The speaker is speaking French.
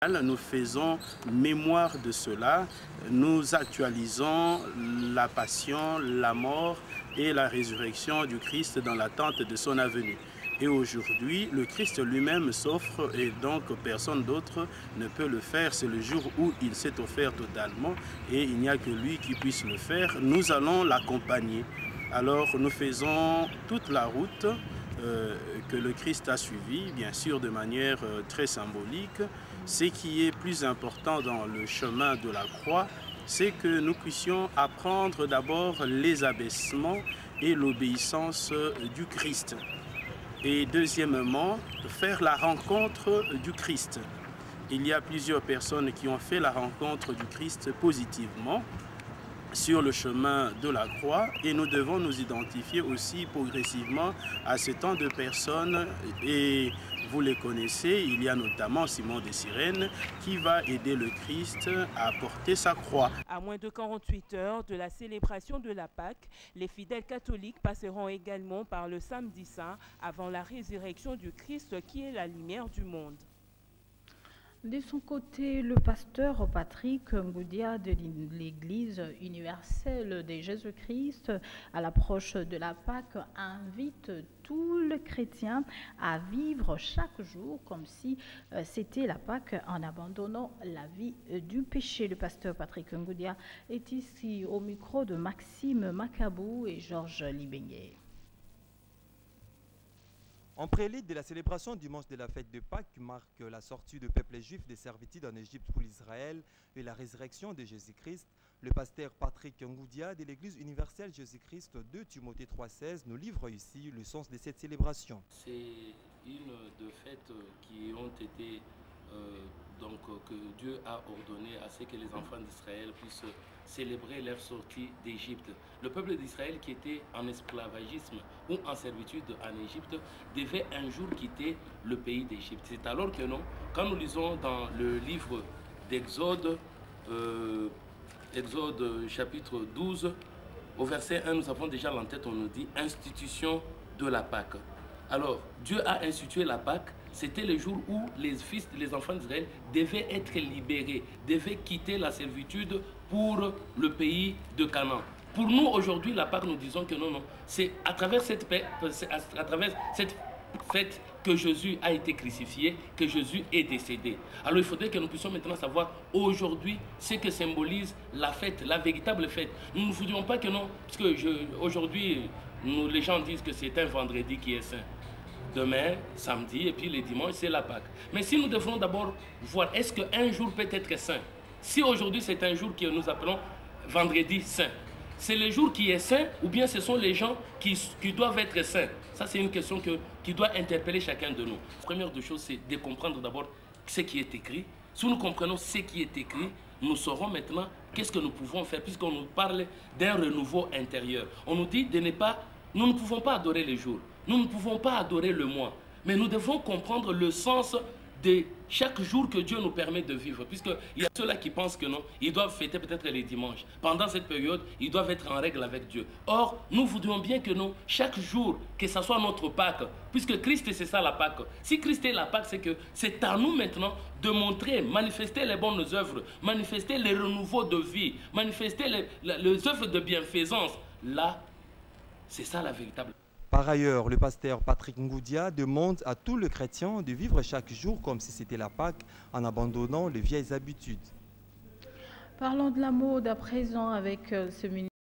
Nous faisons mémoire de cela, nous actualisons la passion, la mort et la résurrection du Christ dans l'attente de son avenue. Et aujourd'hui, le Christ lui-même s'offre et donc personne d'autre ne peut le faire. C'est le jour où il s'est offert totalement et il n'y a que lui qui puisse le faire. Nous allons l'accompagner. Alors nous faisons toute la route que le Christ a suivi, bien sûr de manière très symbolique. Ce qui est plus important dans le chemin de la croix, c'est que nous puissions apprendre d'abord les abaissements et l'obéissance du Christ. Et deuxièmement, faire la rencontre du Christ. Il y a plusieurs personnes qui ont fait la rencontre du Christ positivement sur le chemin de la croix et nous devons nous identifier aussi progressivement à ce temps de personnes et vous les connaissez, il y a notamment Simon de Cyrène qui va aider le Christ à porter sa croix. À moins de 48 heures de la célébration de la Pâque, les fidèles catholiques passeront également par le samedi saint avant la résurrection du Christ qui est la lumière du monde. De son côté, le pasteur Patrick Ngoudia de l'Église universelle de Jésus-Christ, à l'approche de la Pâque, invite tous les chrétiens à vivre chaque jour comme si c'était la Pâque en abandonnant la vie du péché. Le pasteur Patrick Ngoudia est ici au micro de Maxime Macabou et Georges Libenguet. En prélude de la célébration dimanche de la fête de Pâques qui marque la sortie du peuple juif des servitudes en Égypte pour l'Israël et la résurrection de Jésus-Christ, le pasteur Patrick Ngoudia de l'Église universelle Jésus-Christ de Timothée 3,16 nous livre ici le sens de cette célébration. C'est une de fêtes qui ont été que Dieu a ordonné à ce que les enfants d'Israël puissent célébrer leur sortie d'Égypte. Le peuple d'Israël qui était en esclavagisme ou en servitude en Égypte devait un jour quitter le pays d'Égypte. C'est alors que non, quand nous lisons dans le livre d'Exode, Exode chapitre 12, au verset 1, nous avons déjà l'entête, on nous dit « institution de la Pâque ». Alors, Dieu a institué la Pâque, c'était le jour où les enfants d'Israël devaient être libérés, devaient quitter la servitude pour le pays de Canaan. Pour nous, aujourd'hui, la Pâque, nous disons que non, c'est à travers cette fête que Jésus a été crucifié, que Jésus est décédé. Alors, il faudrait que nous puissions maintenant savoir aujourd'hui ce que symbolise la fête, la véritable fête. Nous ne voudrions pas que non, parce que aujourd'hui, les gens disent que c'est un vendredi qui est saint. Demain, samedi, et puis les dimanches, c'est la Pâque. Mais si nous devons d'abord voir, est-ce qu'un jour peut être saint? Si aujourd'hui c'est un jour que nous appelons vendredi saint, c'est le jour qui est saint ou bien ce sont les gens qui doivent être saints? Ça, c'est une question qui doit interpeller chacun de nous. La première des choses, c'est de comprendre d'abord ce qui est écrit. Si nous comprenons ce qui est écrit, nous saurons maintenant qu'est-ce que nous pouvons faire, puisqu'on nous parle d'un renouveau intérieur. On nous dit de ne pas... Nous ne pouvons pas adorer les jours, nous ne pouvons pas adorer le mois, mais nous devons comprendre le sens de chaque jour que Dieu nous permet de vivre. Puisqu'il y a ceux-là qui pensent que non, ils doivent fêter peut-être les dimanches. Pendant cette période, ils doivent être en règle avec Dieu. Or, nous voudrions bien que non, chaque jour, que ce soit notre Pâque, puisque Christ, c'est ça la Pâque. Si Christ est la Pâque, c'est que c'est à nous maintenant de montrer, manifester les bonnes œuvres, manifester les renouveaux de vie, manifester les œuvres de bienfaisance. Là, c'est ça la véritable. Par ailleurs, le pasteur Patrick Ngoudia demande à tous les chrétiens de vivre chaque jour comme si c'était la Pâque en abandonnant les vieilles habitudes. Parlons de la mode à présent avec ce ministre.